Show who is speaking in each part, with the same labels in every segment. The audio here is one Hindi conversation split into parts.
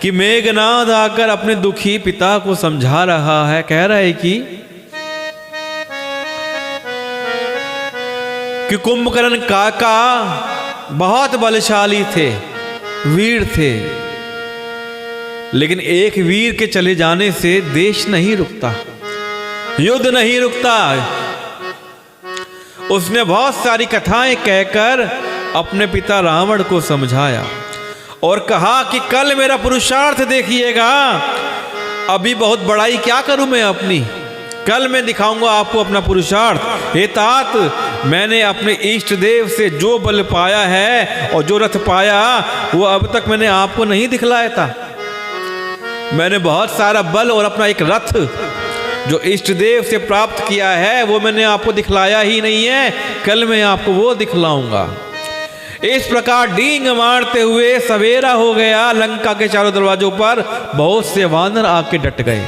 Speaker 1: कि मेघनाद आकर अपने दुखी पिता को समझा रहा है। कह रहा है कि कुंभकर्ण काका बहुत बलशाली थे, वीर थे, लेकिन एक वीर के चले जाने से देश नहीं रुकता, युद्ध नहीं रुकता। उसने बहुत सारी कथाएं कहकर अपने पिता रावण को समझाया और कहा कि कल मेरा पुरुषार्थ देखिएगा, अभी बहुत बड़ाई क्या करूं मैं अपनी, कल मैं दिखाऊंगा आपको अपना पुरुषार्थ। हे तात, मैंने अपने इष्ट देव से जो बल पाया है और जो रथ पाया वो अब तक मैंने आपको नहीं दिखलाया था। मैंने बहुत सारा बल और अपना एक रथ जो इष्ट देव से प्राप्त किया है वो मैंने आपको दिखलाया ही नहीं है, कल मैं आपको वो दिखलाऊंगा। इस प्रकार डींग मारते हुए सवेरा हो गया। लंका के चारों दरवाजों पर बहुत से वानर आके डट गए।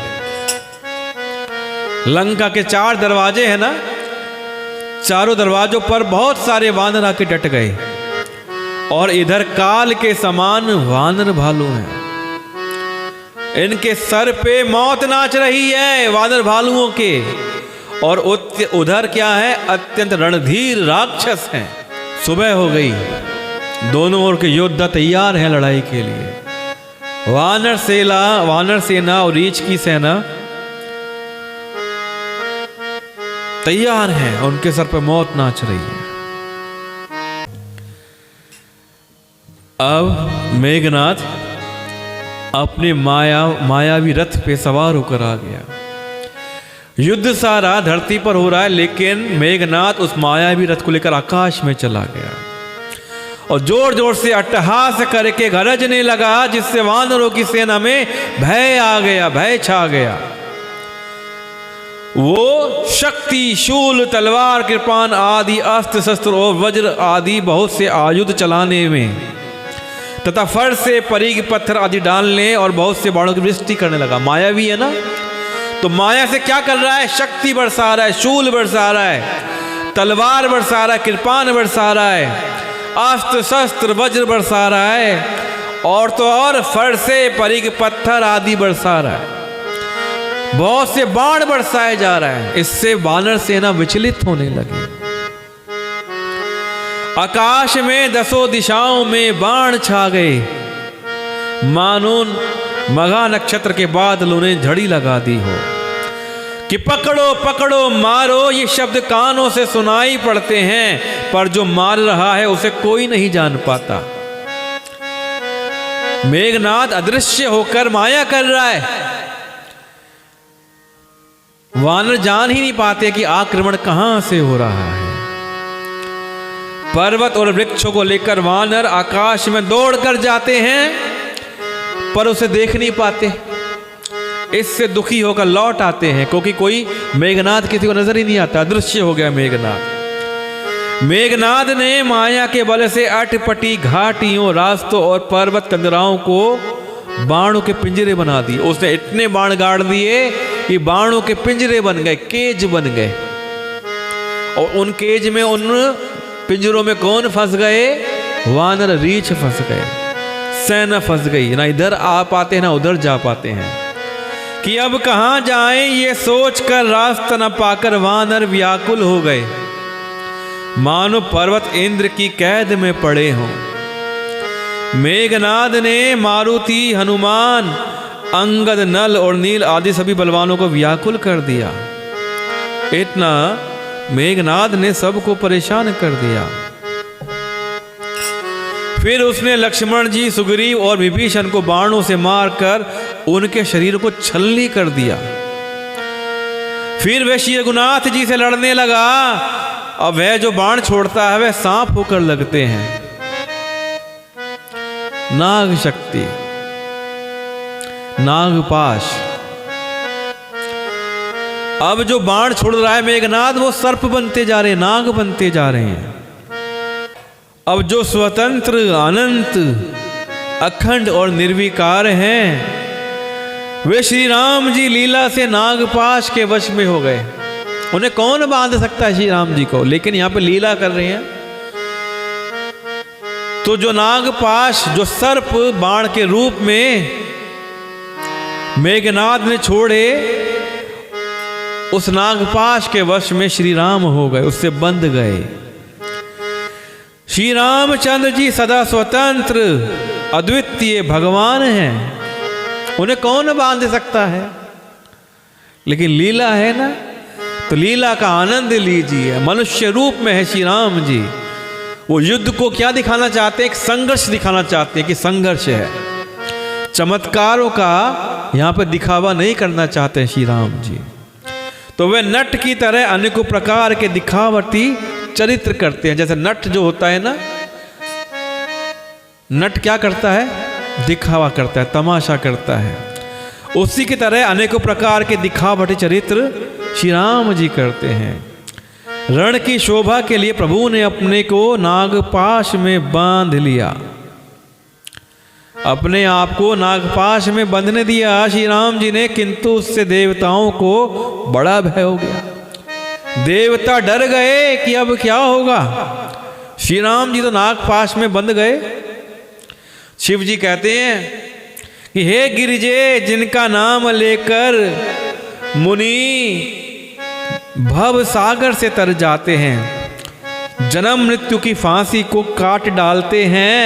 Speaker 1: लंका के 4 दरवाजे हैं ना, चारों दरवाजों पर बहुत सारे वानर आके डट गए और इधर काल के समान वानर भालू हैं। इनके सर पे मौत नाच रही है वानर भालुओं के, और उधर क्या है, अत्यंत रणधीर राक्षस हैं। सुबह हो गई, दोनों ओर के योद्धा तैयार हैं लड़ाई के लिए। वानर सेना और रीछ की सेना तैयार हैं, उनके सर पे मौत नाच रही है। अब मेघनाद अपने मायावी रथ पे सवार होकर आ गया। युद्ध सारा धरती पर हो रहा है, लेकिन मेघनाद उस मायावी रथ को लेकर आकाश में चला गया और जोर जोर से अट्टहास करके गरजने लगा, जिससे वानरों की सेना में भय आ गया, भय छा गया। वो शक्ति, शूल, तलवार, कृपाण आदि अस्त्र शस्त्र और वज्र आदि बहुत से आयुध चलाने में तथा फर्श से परीग पत्थर आदि डालने और बहुत से बाणों की वृष्टि करने लगा। मायावी है ना, तो माया से क्या कर रहा है, शक्ति बरसा रहा है, शूल बरसा रहा है, तलवार बरसा रहा है, कृपाण बरसा रहा है, अस्त्र शस्त्र वज्र बरसा रहा है, और तो और फर्श से परीग पत्थर आदि बरसा रहा है। बहुत से बाण बरसाए जा रहा है। इससे वानर सेना विचलित होने लगी। आकाश में 10 दिशाओं में बाण छा गए, मानो मघा नक्षत्र के बादलों ने झड़ी लगा दी हो कि पकड़ो पकड़ो मारो। ये शब्द कानों से सुनाई पड़ते हैं, पर जो मार रहा है उसे कोई नहीं जान पाता। मेघनाद अदृश्य होकर माया कर रहा है। वानर जान ही नहीं पाते कि आक्रमण कहां से हो रहा है। पर्वत और वृक्षों को लेकर वानर आकाश में दौड़कर जाते हैं, पर उसे देख नहीं पाते। इससे दुखी होकर लौट आते हैं, क्योंकि कोई मेघनाद किसी को नजर ही नहीं आता, अदृश्य हो गया मेघनाद। मेघनाद ने माया के बल से अटपटी घाटियों, रास्तों और पर्वत कंदराओं को बाणों के पिंजरे बना दिए। उसने इतने बाण गाड़ दिए कि बाणों के पिंजरे बन गए, केज बन गए। और उन केज में, उन पिंजरों में कौन फंस गए, वानर रीछ फंस गए, सेना फंस गई। ना इधर आ पाते हैं ना उधर जा पाते हैं कि अब कहां जाएं, ये सोचकर रास्ता न पाकर वानर व्याकुल हो गए, मानो पर्वत इंद्र की कैद में पड़े हों। मेघनाद ने मारुति, हनुमान, अंगद, नल और नील आदि सभी बलवानों को व्याकुल कर दिया। इतना मेघनाद ने सबको परेशान कर दिया। फिर उसने लक्ष्मण जी, सुग्रीव और विभीषण को बाणों से मारकर उनके शरीर को छलनी कर दिया। फिर वह श्री रघुनाथ जी से लड़ने लगा। अब वह जो बाण छोड़ता है वह सांप होकर लगते हैं, नाग शक्ति, नागपाश। अब जो बाण छोड़ रहा है मेघनाद, वो सर्प बनते जा रहे हैं, नाग बनते जा रहे हैं। अब जो स्वतंत्र, अनंत, अखंड और निर्विकार हैं, वे श्री राम जी लीला से नागपाश के वश में हो गए। उन्हें कौन बांध सकता है श्री राम जी को, लेकिन यहां पे लीला कर रहे हैं। तो जो नागपाश, जो सर्प बाण के रूप में मेघनाद ने छोड़े उस नागपाश के वश में श्री राम हो गए, उससे बंध गए। श्री रामचंद्र जी सदा स्वतंत्र अद्वितीय भगवान हैं, उन्हें कौन बांध सकता है। लेकिन लीला है ना, तो लीला का आनंद लीजिए। मनुष्य रूप में है श्री राम जी। वो युद्ध को क्या दिखाना चाहते हैं, एक संघर्ष दिखाना चाहते हैं कि संघर्ष है। चमत्कारों का यहाँ पर दिखावा नहीं करना चाहते हैं श्री राम जी। तो वे नट की तरह अनेकों प्रकार के दिखावटी चरित्र करते हैं। जैसे नट जो होता है ना, नट क्या करता है, दिखावा करता है, तमाशा करता है। उसी की तरह अनेकों प्रकार के दिखावटी चरित्र श्री राम जी करते हैं। रण की शोभा के लिए प्रभु ने अपने को नागपाश में बांध लिया, अपने आप को नागपाश में बंधने दिया श्री राम जी ने। किंतु उससे देवताओं को बड़ा भय हो गया। देवता डर गए कि अब क्या होगा। श्री राम जी तो नागपाश में बंध गए। शिव जी कहते हैं कि हे गिरिजे, जिनका नाम लेकर मुनि भव सागर से तर जाते हैं, जन्म मृत्यु की फांसी को काट डालते हैं,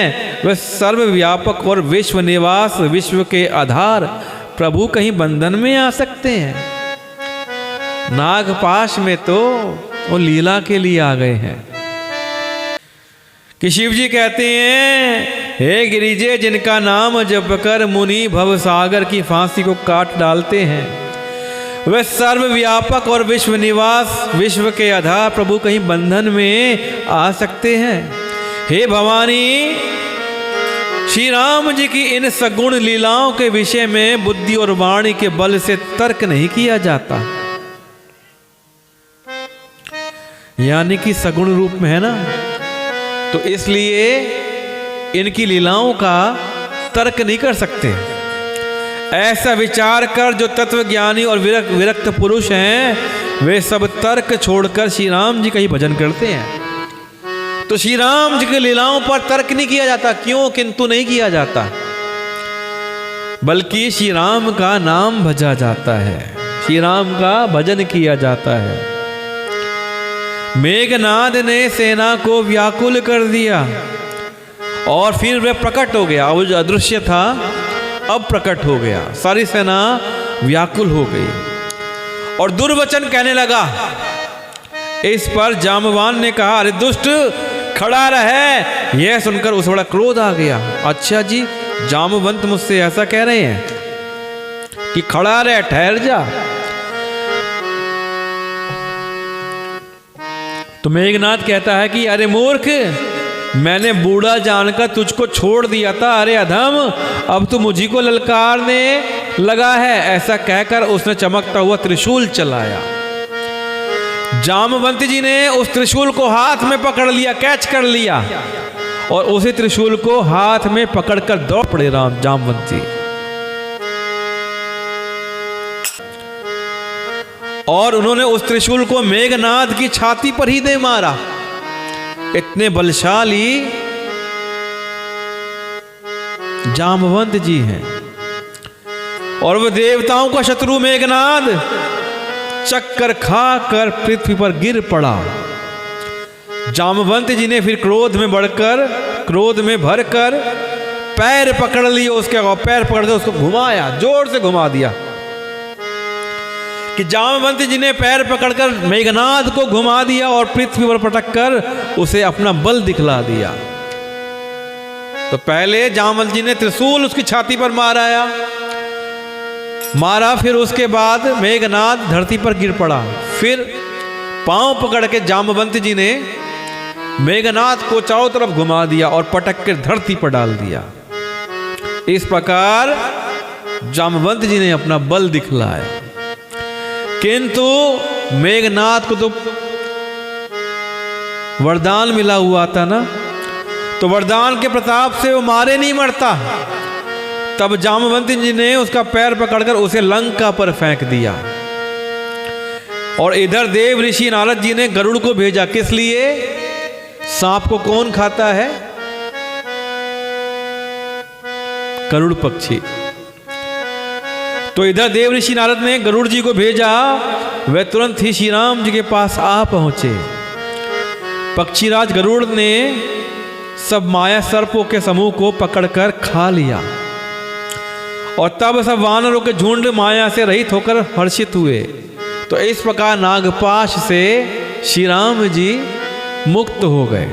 Speaker 1: वह सर्वव्यापक और विश्व निवास, विश्व के आधार प्रभु कहीं बंधन में आ सकते हैं। नागपाश में तो वो लीला के लिए आ गए हैं। कि शिव जी कहते हैं, हे गिरिजे, जिनका नाम जप कर मुनि भव सागर की फांसी को काट डालते हैं, वह सर्वव्यापक और विश्व निवास, विश्व के आधार प्रभु कहीं बंधन में आ सकते हैं। हे भवानी, श्री राम जी की इन सगुण लीलाओं के विषय में बुद्धि और वाणी के बल से तर्क नहीं किया जाता। यानी कि सगुण रूप में है ना, तो इसलिए इनकी लीलाओं का तर्क नहीं कर सकते। ऐसा विचार कर जो तत्वज्ञानी और विरक्त पुरुष हैं, वे सब तर्क छोड़कर श्री राम जी का ही भजन करते हैं। तो श्री राम जी की लीलाओं पर तर्क नहीं किया जाता। क्यों किंतु नहीं किया जाता, बल्कि श्री राम का नाम भजा जाता है, श्री राम का भजन किया जाता है। मेघनाद ने सेना को व्याकुल कर दिया और फिर वह प्रकट हो गया। वो जो अदृश्य था अब प्रकट हो गया। सारी सेना व्याकुल हो गई और दुर्वचन कहने लगा। इस पर जामवान ने कहा, अरे दुष्ट, खड़ा रहे। यह सुनकर उसे बड़ा क्रोध आ गया। अच्छा जी, जामवंत मुझसे ऐसा कह रहे हैं कि खड़ा रहे, ठहर जा। तो मेघनाद कहता है कि अरे मूर्ख, मैंने बूढ़ा जानकर तुझको छोड़ दिया था। अरे अधम, अब तू मुझी को ललकारने लगा है। ऐसा कहकर उसने चमकता हुआ त्रिशूल चलाया। जामवंत जी ने उस त्रिशूल को हाथ में पकड़ लिया, कैच कर लिया, और उसी त्रिशूल को हाथ में पकड़कर दौड़ पड़े जामवंत जी। और उन्होंने उस त्रिशूल को मेघनाद की छाती पर ही दे मारा। इतने बलशाली जामवंत जी हैं। और वह देवताओं का शत्रु मेघनाद चक्कर खाकर पृथ्वी पर गिर पड़ा। जामवंत जी ने फिर क्रोध में भरकर पैर पकड़ लिए उसके, और पैर पकड़ के उसको घुमाया, जोर से घुमा दिया। कि जामवंत जी ने पैर पकड़कर मेघनाद को घुमा दिया और पृथ्वी पर पटककर उसे अपना बल दिखला दिया। तो पहले जामवंत जी ने त्रिशूल उसकी छाती पर मारा, फिर उसके बाद मेघनाद धरती पर गिर पड़ा। फिर पांव पकड़ के जामवंत जी ने मेघनाद को चारों तरफ घुमा दिया और पटक कर धरती पर डाल दिया। इस प्रकार जामवंत जी ने अपना बल दिखलाया। किंतु मेघनाद को तो वरदान मिला हुआ था ना, तो वरदान के प्रताप से वो मारे नहीं मरता। तब जामवंत जी ने उसका पैर पकड़कर उसे लंका पर फेंक दिया। और इधर देव ऋषि नारद जी ने गरुड़ को भेजा। किस लिए? सांप को कौन खाता है? गरुड़ पक्षी। तो इधर देव ऋषि नारद ने गरुड़ जी को भेजा, वह तुरंत ही श्री राम जी के पास आ पहुंचे। पक्षीराज गरुड़ ने सब माया सर्पों के समूह को पकड़कर खा लिया और तब सब वानरों के झुंड माया से रहित होकर हर्षित हुए। तो इस प्रकार नागपाश से श्री राम जी मुक्त हो गए।